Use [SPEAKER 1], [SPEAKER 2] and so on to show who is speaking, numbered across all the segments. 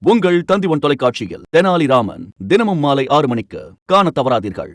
[SPEAKER 1] உங்கள் தந்திவன் தொலைக்காட்சியில் தெனாலிராமன் தினமும் மாலை 6 மணிக்கு காணத் தவறாதீர்கள்.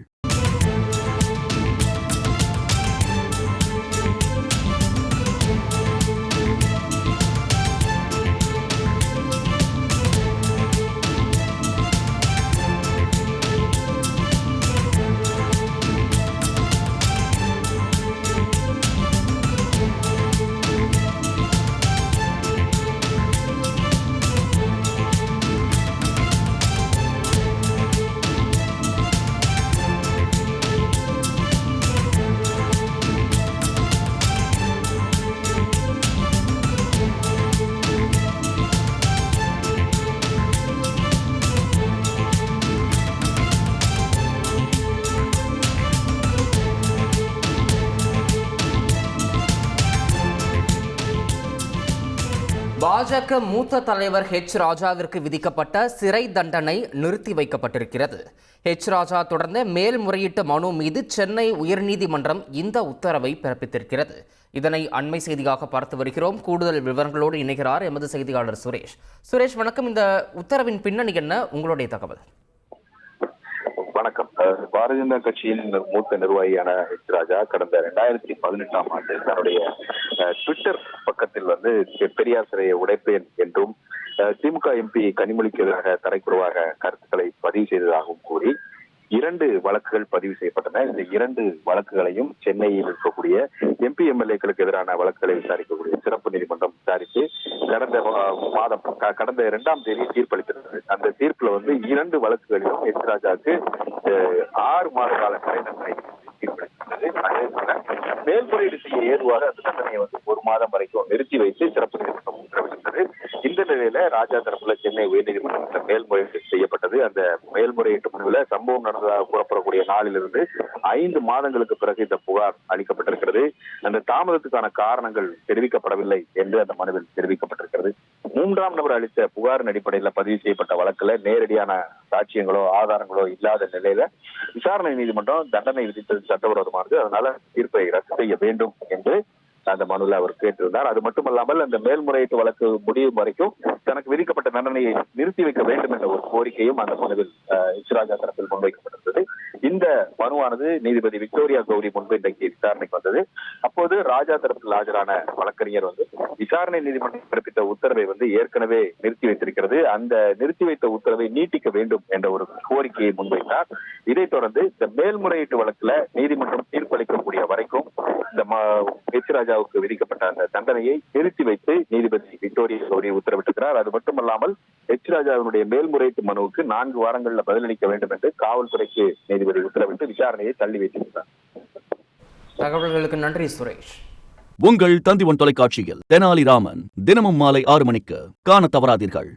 [SPEAKER 2] பாஜக மூத்த தலைவர் ராஜாவிற்கு விதிக்கப்பட்ட சிறை தண்டனை நிறுத்தி வைக்கப்பட்டிருக்கிறது. ராஜா தொடர்ந்த மேல்முறையீட்டு மனு மீது சென்னை உயர்நீதிமன்றம் இந்த உத்தரவை பிறப்பித்திருக்கிறது. இதனை அண்மை செய்தியாக பார்த்து வருகிறோம். கூடுதல் விவரங்களோடு இணைகிறார் எமது செய்தியாளர் சுரேஷ். சுரேஷ், வணக்கம். இந்த உத்தரவின் பின்னணி என்ன, உங்களுடைய தகவல்?
[SPEAKER 3] வணக்கம். பாரதிய ஜனதா கட்சியின் மூத்த நிர்வாகியான ராஜா கடந்த 2018ஆம் ஆண்டு தன்னுடைய ட்விட்டர் பக்கத்தில் பெரியார் சிறையை உடைப்பேன் என்றும் திமுக எம்பி கனிமொழிக்கு எதிராக தரைக்குறவாக கருத்துக்களை பதிவு செய்ததாகவும் கூறி 2 வழக்குகள் பதிவு செய்யப்பட்டன. இந்த 2 வழக்குகளையும் சென்னையில் இருக்கக்கூடிய எம்பி எம்எல்ஏக்களுக்கு எதிரான வழக்குகளை விசாரிக்கக்கூடிய சிறப்பு நீதிமன்றம் விசாரித்து கடந்த 2ஆம் தேதி தீர்ப்பளித்தது. அந்த தீர்ப்புல 2 வழக்குகளிலும் ராஜாவுக்கு 6 மாத கால சிறை தண்டனை தீர்ப்பளித்தது. மேல்முறையீடு செய்ய ஏதுவாக அந்த தண்டனையை 1 மாதம் வரைக்கும் நிறுத்தி வைத்து சிறப்பு நீதிமன்றம் உத்தரவிட்டது. இந்த நிலையில ராஜா தரப்புல சென்னை உயர்நீதிமன்றத்தில் மேல்முறையீடு செய்யப்பட்டது. அந்த மேல்முறையீட்டு மனுவில் சம்பவம் நடந்ததாக கூறப்படக்கூடிய நாளிலிருந்து 5 மாதங்களுக்கு பிறகு இந்த புகார் அளிக்கப்பட்டிருக்கிறது. அந்த தாமதத்துக்கான காரணங்கள் தெரிவிக்கப்படவில்லை என்று அந்த மனுவில் தெரிவிக்கப்பட்டிருக்கிறது. 3ஆம் நபர் அளித்த புகாரின் அடிப்படையில் பதிவு செய்யப்பட்ட வழக்குல நேரடியான சாட்சியங்களோ ஆதாரங்களோ இல்லாத நிலையில விசாரணை நீதிமன்றம் தண்டனை விதித்தது சட்டவிரோதமானது, அதனால தீர்ப்பை ரத்து செய்ய வேண்டும் என்று அந்த மனுவில் அவர் கேட்டிருந்தார். அது மட்டுமல்லாமல் அந்த மேல்முறையீட்டு வழக்கு முடியும் வரைக்கும் தனக்கு விதிக்கப்பட்ட தண்டனையை நிறுத்தி வைக்க வேண்டும் என்ற ஒரு கோரிக்கையும் அந்த மனுவில் ராஜா தரப்பில் முன்வைக்கப்பட்டிருந்தது. இந்த மனுவானது நீதிபதி விக்டோரியா கௌரி முன்பு இன்றைக்கு விசாரணைக்கு வந்தது. அப்போது ராஜா தரப்பில் ஆஜரான வழக்கறிஞர் விசாரணை நீதிமன்றம் பிறப்பித்த உத்தரவை ஏற்கனவே நிறுத்தி வைத்திருக்கிறது, அந்த நிறுத்தி வைத்த உத்தரவை நீட்டிக்க வேண்டும் என்ற ஒரு கோரிக்கையை முன்வைத்தார். இதைத் தொடர்ந்து இந்த மேல்முறையீட்டு வழக்குல நீதிமன்றம் தீர்ப்பளிக்கக்கூடிய வரைக்கும் இந்த ராஜாவுக்கு விதிக்கப்பட்ட அந்த தண்டனையை நிறுத்தி வைத்து நீதிபதி விக்டோரியா கௌரி உத்தரவிட்டிருக்கிறார். அது மட்டுமல்லாமல் ராஜாவினுடைய மேல்முறையீட்டு மனுவுக்கு 4 வாரங்களில் பதிலளிக்க வேண்டும் என்று காவல்துறைக்கு நீதிபதி உத்தரவிட்டு விசாரணையை தள்ளி வைத்திருக்கிறார்.
[SPEAKER 2] தகவல்களுக்கு நன்றி சுரேஷ்.
[SPEAKER 1] உங்கள் தந்திவன் தொலைக்காட்சியில் தெனாலிராமன் தினமும் மாலை 6 மணிக்கு காணத் தவறாதீர்கள்.